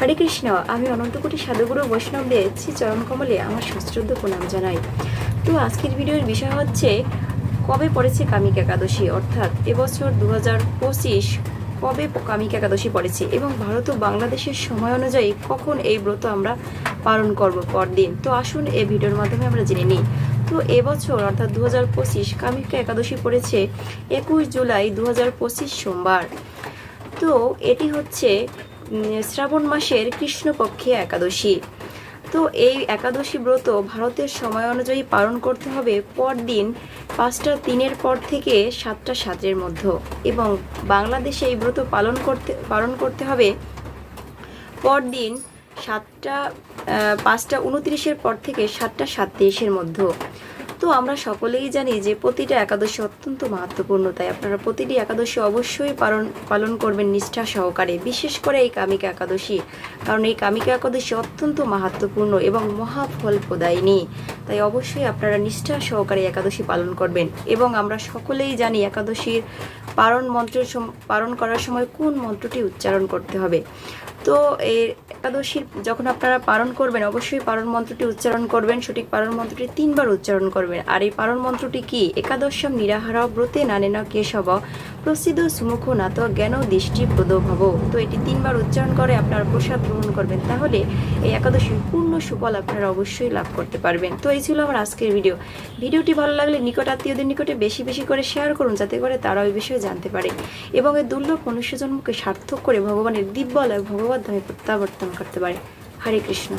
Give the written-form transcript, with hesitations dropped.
হরে কৃষ্ণ। আমি অনন্তকোটি সাধুগুরু বৈষ্ণবদের শ্রী চরণ কমলে আমার সশ্রদ্ধ প্রণাম জানাই। তো আজকের ভিডিওর বিষয় হচ্ছে কবে পড়েছে কামিকা একাদশী, অর্থাৎ এবছর 2025 কবে কামিকা একাদশী পড়েছে এবং ভারত ও বাংলাদেশের সময় অনুযায়ী কখন এই ব্রত আমরা পালন করব পরদিন। তো আসুন এই ভিডিওর মাধ্যমে আমরা জেনে নিই। তো এবছর অর্থাৎ 2025 কামিকা একাদশী পড়েছে 21 জুলাই 2025 সোমবার। তো এটি হচ্ছে শ্রাবণ মাসের কৃষ্ণপক্ষে একাদশী। তো এই একাদশী ব্রত ভারতের সময় অনুযায়ী পালন করতে হবে পরদিন 5টা 3 পর থেকে 7টা 7 মধ্যে, এবং বাংলাদেশে এই ব্রত পালন করতে হবে পরদিন 5টা 29 পর থেকে 7টা 37 মধ্যে। তো আমরা সকলেই জানি যে প্রতিটা একাদশী অত্যন্ত মাহাত্ম্যপূর্ণ, তাই আপনারা প্রতিটি একাদশী অবশ্যই পালন করবেন নিষ্ঠা সহকারে, বিশেষ করে এই কামিকা একাদশী, কারণ এই কামিকা একাদশী অত্যন্ত মাহাত্ম্যপূর্ণ এবং মহাফল প্রদায়িনী। তাই অবশ্যই আপনারা নিষ্ঠা সহকারে একাদশী পালন করবেন। এবং আমরা সকলেই জানি একাদশীর পালন করার সময় কোন মন্ত্রটি উচ্চারণ করতে হবে। তো এই একাদশীর যখন আপনারা পালন করবেন অবশ্যই পালন মন্ত্রটি উচ্চারণ করবেন, সঠিক পালন মন্ত্রটি 3বার উচ্চারণ করবেন। আর এই পালন মন্ত্রটি কি? একাদশম নিরাহার ব্রতে নানেন কেশব প্রসিদ্ধ সুমুখ নাত জ্ঞান দৃষ্টি প্রদভব। তো এটি 3বার উচ্চারণ করে আপনারা প্রসাদ গ্রহণ করবেন, তাহলে এই একাদশীর পূর্ণ সুফল আপনারা অবশ্যই লাভ করতে পারবেন। তো এই ছিল আমার আজকের ভিডিওটি ভালো লাগলে নিকট আত্মীয়দের নিকটে বেশি বেশি করে শেয়ার করুন, যাতে করে তারা ওই বিষয়ে জানতে পারে এবং এই দুর্লভ মনুষ্য জন্মকে সার্থক করে ভগবানের দিব্য আলয় ভগবত ধামে প্রত্যাবর্তন করতে পারে। হরে কৃষ্ণ।